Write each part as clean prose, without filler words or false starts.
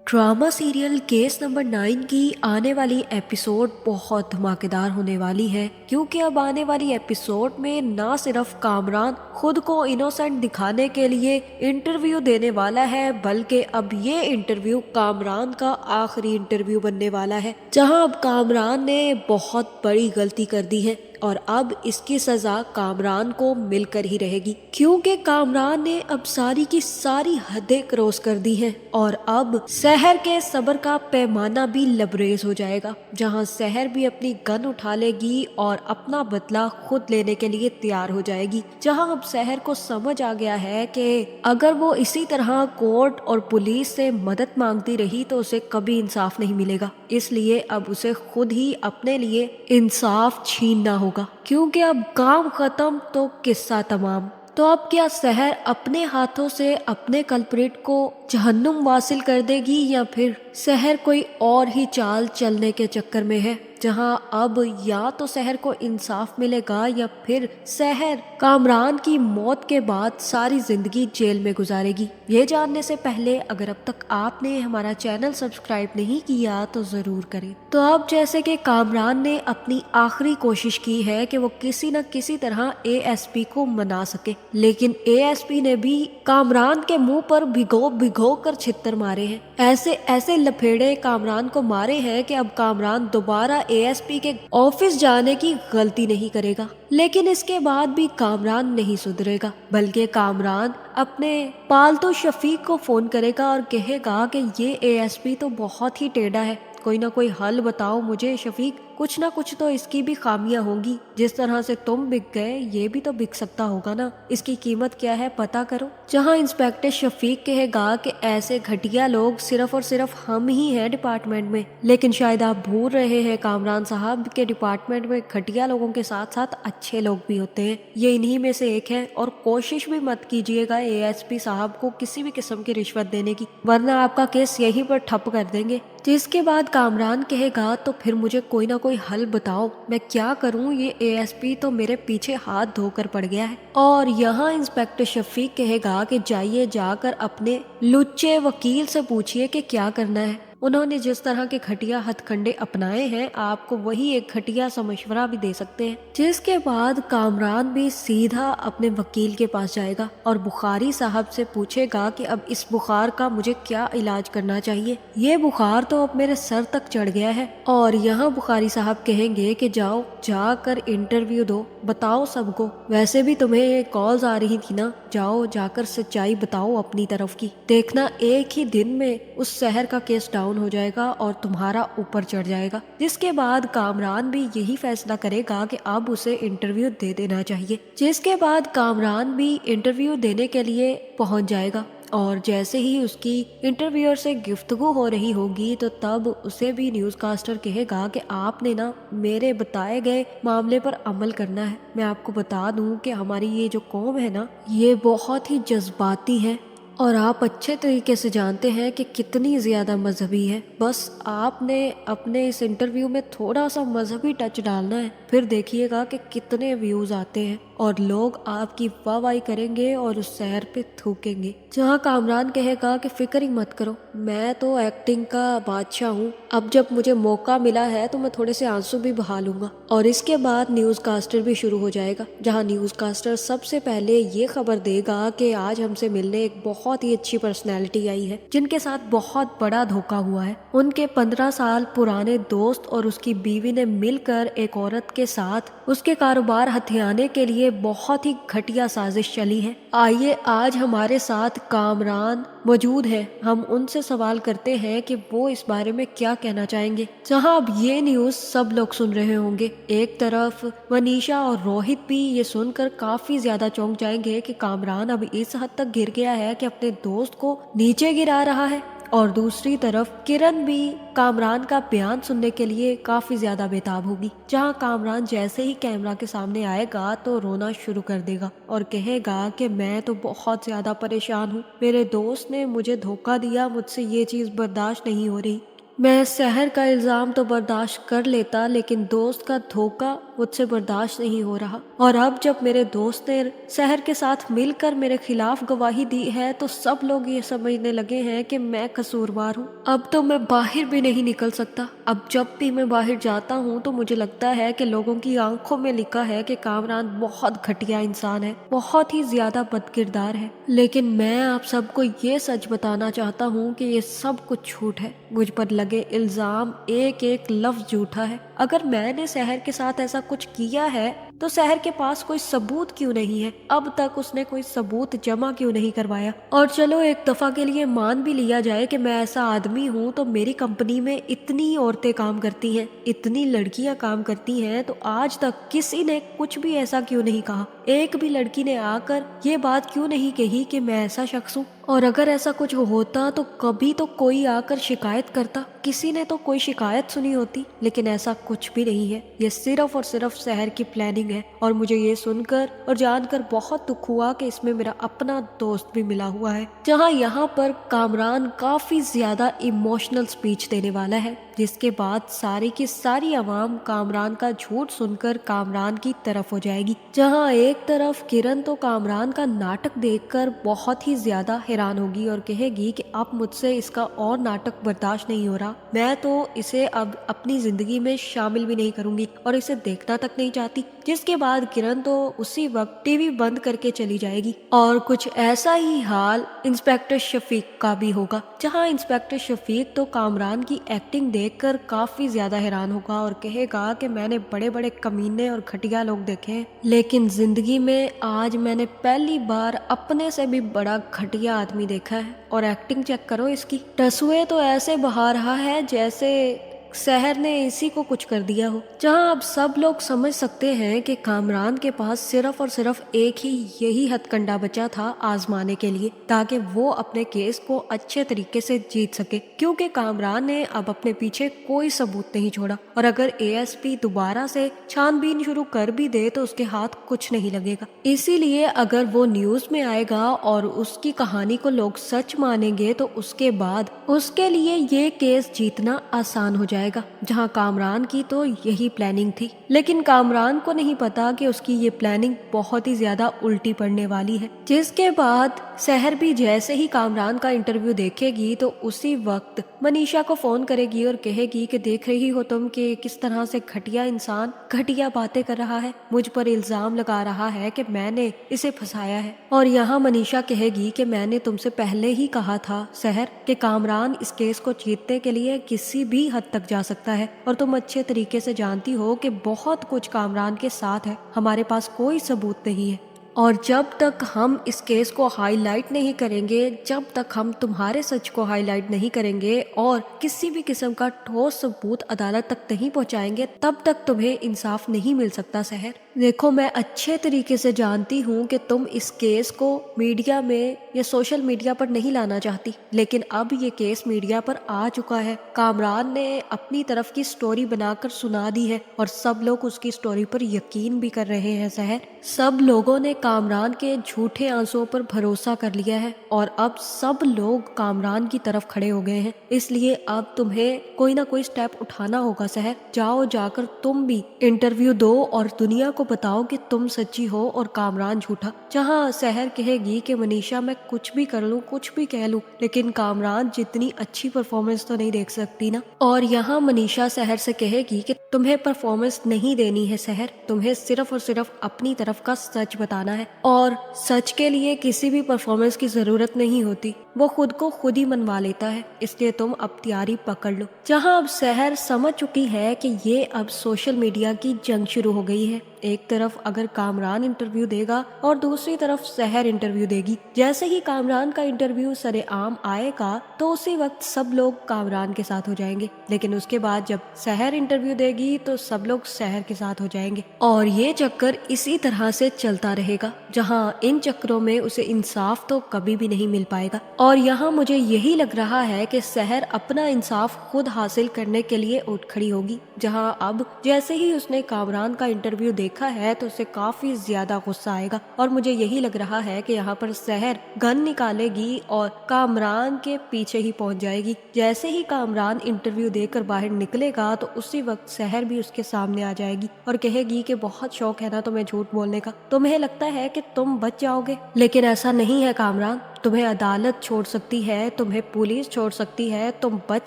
Drama serial case number 9 की आने वाली एपिसोड बहुत धमाकेदार होने वाली है, क्योंकि अब आने वाली एपिसोड में ना सिर्फ कामरान खुद को इनोसेंट दिखाने के लिए इंटरव्यू देने वाला है, बल्कि अब ये इंटरव्यू कामरान का आखिरी इंटरव्यू बनने वाला है, जहां अब कामरान ने बहुत बड़ी गलती कर दी है और अब इसकी सजा कामरान को मिलकर ही रहेगी, क्योंकि कामरान ने अब सारी की सारी हदें क्रॉस कर दी हैं और अब शहर के सब्र का पैमाना भी लबरेज हो जाएगा, जहां शहर भी अपनी गन उठा लेगी और अपना बदला खुद लेने के लिए तैयार हो जाएगी। जहां अब शहर को समझ आ गया है कि अगर वो इसी तरह कोर्ट और पुलिस से मदद मांगती रही तो उसे कभी इंसाफ नहीं मिलेगा, इसलिए अब उसे खुद ही अपने लिए इंसाफ छीनना होगा, क्योंकि अब काम खत्म तो किस्सा तमाम। तो अब क्या शहर अपने हाथों से अपने कल्प्रिट को जहन्नुम वासिल कर देगी, या फिर शहर कोई और ही चाल चलने के चक्कर में है, जहां अब या तो शहर को इंसाफ मिलेगा या फिर शहर कामरान की मौत के बाद सारी जिंदगी जेल में गुजारेगी। ये जानने से पहले अगर अब तक आपने हमारा चैनल सब्सक्राइब नहीं किया तो जरूर करें। तो अब जैसे कि कामरान ने अपनी आखिरी कोशिश की है कि वो किसी न किसी तरह एएसपी को मना सके, लेकिन एएसपी ने भी कामरान के मुंह पर भिगो भिगो कर छित्तर मारे हैं। ऐसे ऐसे लफेड़े कामरान को मारे हैं कि अब कामरान दोबारा एएसपी के ऑफिस जाने की गलती नहीं करेगा। लेकिन इसके बाद भी कामरान नहीं सुधरेगा, बल्कि कामरान अपने पालतू शफीक को फोन करेगा और कहेगा कि ये एएसपी तो बहुत ही टेढ़ा है, कोई ना कोई हल बताओ मुझे शफीक, कुछ ना कुछ तो इसकी भी खामियां होंगी, जिस तरह से तुम बिक गए ये भी तो बिक सकता होगा ना, इसकी कीमत क्या है पता करो। जहां इंस्पेक्टर शफीक कहेगा कि ऐसे घटिया लोग सिर्फ और सिर्फ हम ही हैं डिपार्टमेंट में, लेकिन शायद आप भूल रहे हैं कामरान साहब के डिपार्टमेंट में घटिया लोगों के साथ साथ अच्छे लोग भी होते हैं, ये इन्हीं में से एक है, और कोशिश भी मत कीजिएगा एएसपी साहब को किसी भी किस्म की रिश्वत देने की, वरना आपका केस यहीं पर ठप कर देंगे। जिसके बाद कामरान कहेगा तो फिर मुझे कोई ना कोई हल बताओ, मैं क्या करूं, ये एएसपी तो मेरे पीछे हाथ धोकर पड़ गया है। और यहाँ इंस्पेक्टर शफीक कहेगा कि जाइए जाकर अपने लुच्चे वकील से पूछिए कि क्या करना है, उन्होंने जिस तरह के घटिया हथकंडे अपनाए हैं आपको वही एक घटिया सा मशवरा भी दे सकते हैं। जिसके बाद कामरान भी सीधा अपने वकील के पास जाएगा और बुखारी साहब से पूछेगा कि अब इस बुखार का मुझे क्या इलाज करना चाहिए, ये बुखार तो अब मेरे सर तक चढ़ गया है। और यहाँ बुखारी साहब कहेंगे कि जाओ जाकर इंटरव्यू दो, बताओ सबको, वैसे भी तुम्हें कॉल्स आ रही थी ना, जाओ जाकर सच्चाई बताओ अपनी तरफ की, देखना एक ही दिन में उस शहर का केस डाउन हो जाएगा और तुम्हारा ऊपर चढ़ जाएगा। जिसके बाद कामरान भी यही फैसला करेगा कि अब उसे इंटरव्यू दे देना चाहिए। जिसके बाद कामरान भी इंटरव्यू देने के लिए पहुंच जाएगा और जैसे ही उसकी इंटरव्यूअर से गुफ्तगू हो रही होगी तो तब उसे भी न्यूज़ कास्टर कहेगा कि आपने ना मेरे बताए गए मामले पर अमल करना है। मैं आपको बता दूं कि हमारी ये जो कौम है ना, ये बहुत ही जज्बाती है और आप अच्छे तरीके से जानते हैं कि कितनी ज़्यादा मजहबी है। बस आपने अपने इस इंटरव्यू में थोड़ा सा मजहबी टच डालना है, फिर देखिएगा कि कितने व्यूज़ आते हैं और लोग आपकी वाहवाही करेंगे और उस शहर पे थूकेंगे। जहाँ कामरान कहेगा कि फिक्र ही मत करो, मैं तो एक्टिंग का बादशाह हूँ, अब जब मुझे मौका मिला है तो मैं थोड़े से आंसू भी बहा लूंगा। और इसके बाद न्यूज़ कास्टर भी शुरू हो जाएगा, जहाँ न्यूज़ कास्टर सबसे पहले ये खबर देगा कि आज हमसे मिलने एक बहुत ही अच्छी पर्सनैलिटी आई है जिनके साथ बहुत बड़ा धोखा हुआ है। उनके 15 साल पुराने दोस्त और उसकी बीवी ने मिलकर एक औरत के साथ उसके कारोबार हथियाने के लिए बहुत ही घटिया साजिश चली है। आइए आज हमारे साथ कामरान मौजूद है, हम उनसे सवाल करते हैं कि वो इस बारे में क्या कहना चाहेंगे। जहां अब ये न्यूज़ सब लोग सुन रहे होंगे, एक तरफ मनीषा और रोहित भी ये सुनकर काफी ज्यादा चौंक जाएंगे कि कामरान अब इस हद तक गिर गया है कि अपने दोस्त को नीचे गिरा रहा है, और दूसरी तरफ किरण भी कामरान का बयान सुनने के लिए काफी ज्यादा बेताब होगी। जहां कामरान जैसे ही कैमरा के सामने आएगा तो रोना शुरू कर देगा और कहेगा कि मैं तो बहुत ज्यादा परेशान हूँ, मेरे दोस्त ने मुझे धोखा दिया, मुझसे ये चीज बर्दाश्त नहीं हो रही, मैं शहर का इल्जाम तो बर्दाश्त कर लेता लेकिन दोस्त का धोखा मुझ से बर्दाश्त नहीं हो रहा। और अब जब मेरे दोस्त ने सहर के साथ मिलकर मेरे खिलाफ गवाही दी है तो सब लोग ये समझने लगे हैं कि मैं कसूरवार हूँ। अब तो मैं बाहर भी नहीं निकल सकता। अब जब भी मैं बाहर जाता हूँ तो मुझे लगता है कि लोगों की आंखों में लिखा है कि कामरान बहुत घटिया इंसान है, बहुत ही ज्यादा बदकिरदार है। लेकिन मैं आप सबको ये सच बताना चाहता हूँ कि ये सब कुछ झूठ है। मुझ पर लगे इल्जाम एक एक लफ्ज झूठा है। अगर मैंने सहर के साथ ऐसा कुछ किया है तो सहर के पास कोई सबूत क्यों नहीं है? अब तक उसने कोई सबूत जमा क्यों नहीं करवाया? और चलो एक दफा के लिए मान भी लिया जाए कि मैं ऐसा आदमी हूँ, तो मेरी कंपनी में इतनी औरतें काम करती हैं, इतनी लड़कियां काम करती हैं, तो आज तक किसी ने कुछ भी ऐसा क्यों नहीं कहा? एक भी लड़की ने आकर ये बात क्यों नहीं कही कि मैं ऐसा शख्स हूँ? और अगर ऐसा कुछ होता तो कभी तो कोई आकर शिकायत करता, किसी ने तो कोई शिकायत सुनी होती। लेकिन ऐसा कुछ भी नहीं है। ये सिर्फ और सिर्फ सहर की प्लानिंग है। और मुझे ये सुनकर और जानकर बहुत दुख हुआ कि इसमें मेरा अपना दोस्त भी मिला हुआ है। जहाँ यहाँ पर कामरान काफी ज्यादा इमोशनल स्पीच देने वाला है, जिसके बाद सारी की सारी आवाम कामरान का झूठ सुनकर कामरान की तरफ हो जाएगी। जहाँ एक तरफ किरण तो कामरान का नाटक देखकर बहुत ही ज्यादा हैरान होगी और कहेगी कि अब मुझसे इसका और नाटक बर्दाश्त नहीं हो रहा, मैं तो इसे अब अपनी जिंदगी में शामिल भी नहीं करूंगी और इसे देखना तक नहीं चाहती। जिसके बाद किरण तो उसी वक्त टीवी बंद करके चली जाएगी। और कुछ ऐसा ही हाल इंस्पेक्टर शफीक का भी होगा, जहाँ इंस्पेक्टर शफीक तो कामरान की एक्टिंग देखकर काफी ज्यादा हैरान होगा और कहेगा कि मैंने बड़े बड़े कमीने और घटिया लोग देखे हैं, लेकिन जिंदगी में आज मैंने पहली बार अपने से भी बड़ा घटिया आदमी देखा है। और एक्टिंग चेक करो इसकी, टसुए तो ऐसे बहा रहा है जैसे सहर ने इसी को कुछ कर दिया हो। जहां अब सब लोग समझ सकते हैं कि कामरान के पास सिर्फ और सिर्फ एक ही यही हथकंडा बचा था आजमाने के लिए, ताकि वो अपने केस को अच्छे तरीके से जीत सके, क्योंकि कामरान ने अब अपने पीछे कोई सबूत नहीं छोड़ा। और अगर एएसपी दोबारा से छानबीन शुरू कर भी दे तो उसके हाथ कुछ नहीं लगेगा। इसीलिए अगर वो न्यूज में आएगा और उसकी कहानी को लोग सच मानेंगे तो उसके बाद उसके लिए ये केस जीतना आसान हो जाएगा। जहां कामरान की तो यही प्लानिंग थी, लेकिन कामरान को नहीं पता कि उसकी ये प्लानिंग बहुत ही ज्यादा उल्टी पड़ने वाली है। जिसके बाद सहर भी जैसे ही कामरान का इंटरव्यू देखेगी तो उसी वक्त मनीषा को फोन करेगी और कहेगी कि देख रही हो तुम कि किस तरह से घटिया इंसान घटिया बातें कर रहा है, मुझ पर इल्जाम लगा रहा है कि मैंने इसे फंसाया है। और यहाँ मनीषा कहेगी कि मैंने तुमसे पहले ही कहा था सहर कि कामरान इस केस को जीतने के लिए किसी भी हद तक जा सकता है, और तुम अच्छे तरीके से जानती हो कि बहुत कुछ कामरान के साथ है, हमारे पास कोई सबूत नहीं है। और जब तक हम इस केस को हाईलाइट नहीं करेंगे, जब तक हम तुम्हारे सच को हाईलाइट नहीं करेंगे और किसी भी किस्म का ठोस सबूत अदालत तक नहीं पहुंचाएंगे, तब तक तुम्हें इंसाफ नहीं मिल सकता सहर। देखो, मैं अच्छे तरीके से जानती हूँ कि तुम इस केस को मीडिया में या सोशल मीडिया पर नहीं लाना चाहती, लेकिन अब ये केस मीडिया पर आ चुका है। कामरान ने अपनी तरफ की स्टोरी बनाकर सुना दी है और सब लोग उसकी स्टोरी पर यकीन भी कर रहे हैं सहर। सब लोगों ने कामरान के झूठे आंसुओं पर भरोसा कर लिया है और अब सब लोग कामरान की तरफ खड़े हो गए हैं। इसलिए अब तुम्हें कोई ना कोई स्टेप उठाना होगा सहर। जाओ, जाकर तुम भी इंटरव्यू दो और दुनिया को बताओ कि तुम सच्ची हो और कामरान झूठा। जहां सहर कहेगी कि मनीषा मैं कुछ भी कर लूं, कुछ भी कह लूं, लेकिन कामरान जितनी अच्छी परफॉर्मेंस तो नहीं देख सकती ना। और यहाँ मनीषा सहर से कहेगी कि तुम्हें परफॉर्मेंस नहीं देनी है सहर, तुम्हें सिर्फ और सिर्फ अपनी तरफ का सच बताना है, और सच के लिए किसी भी परफॉर्मेंस की जरूरत नहीं होती, वो खुद को खुद ही मनवा लेता है। इसलिए तुम अब तैयारी पकड़ लो। जहां अब सहर समझ चुकी है कि ये अब सोशल मीडिया की जंग शुरू हो गई है। एक तरफ अगर कामरान इंटरव्यू देगा और दूसरी तरफ सहर इंटरव्यू देगी। जैसे ही कामरान का इंटरव्यू सरेआम आएगा तो उसी वक्त सब लोग कामरान के साथ हो जाएंगे, लेकिन उसके बाद जब सहर इंटरव्यू देगी तो सब लोग सहर के साथ हो जाएंगे। और ये चक्कर इसी तरह से चलता रहेगा, जहां इन चक्रों में उसे इंसाफ तो कभी भी नहीं मिल पाएगा। और यहाँ मुझे यही लग रहा है कि सहर अपना इंसाफ खुद हासिल करने के लिए उठ खड़ी होगी। जहां अब जैसे ही उसने कामरान का इंटरव्यू देखा है तो उसे काफी ज्यादा गुस्सा आएगा और मुझे यही लग रहा है कि यहाँ पर सहर गन निकालेगी और कामरान के पीछे ही पहुंच जाएगी। जैसे ही कामरान इंटरव्यू देकर बाहर निकलेगा तो उसी वक्त सहर भी उसके सामने आ जाएगी और कहेगी कि बहुत शौक है ना तुम्हें झूठ बोलने का, तुम्हें लगता है कि तुम बच जाओगे, लेकिन ऐसा नहीं है कामरान, तुम्हें अदालत छोड़ सकती है, तुम्हें पुलिस छोड़ सकती है, तुम बच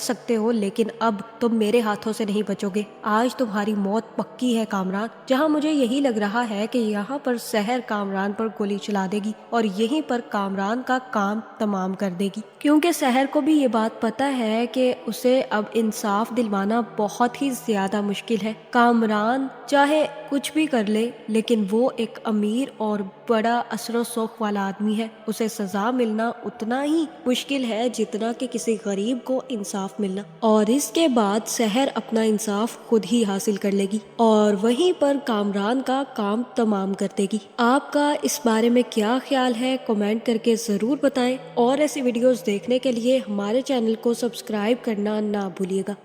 सकते हो लेकिन अब तुम मेरे हाथों से नहीं बचोगे, आज तुम्हारी मौत पक्की है कामरान। जहां मुझे यही लग रहा है कि यहाँ पर सहर कामरान पर गोली चला देगी और यहीं पर कामरान का काम तमाम कर देगी, क्योंकि सहर को भी ये बात पता है कि उसे अब इंसाफ दिलवाना बहुत ही ज्यादा मुश्किल है। कामरान चाहे कुछ भी कर ले लेकिन वो एक अमीर और बड़ा असरो शौक वाला आदमी है, उसे सजा मिलना उतना ही मुश्किल है जितना कि किसी गरीब को इंसाफ मिलना। और इसके बाद सहर अपना इंसाफ खुद ही हासिल कर लेगी और वहीं पर कामरान का काम तमाम कर देगी। आपका इस बारे में क्या ख्याल है कमेंट करके जरूर बताएं और ऐसी वीडियोस देखने के लिए हमारे चैनल को सब्सक्राइब करना ना भूलिएगा।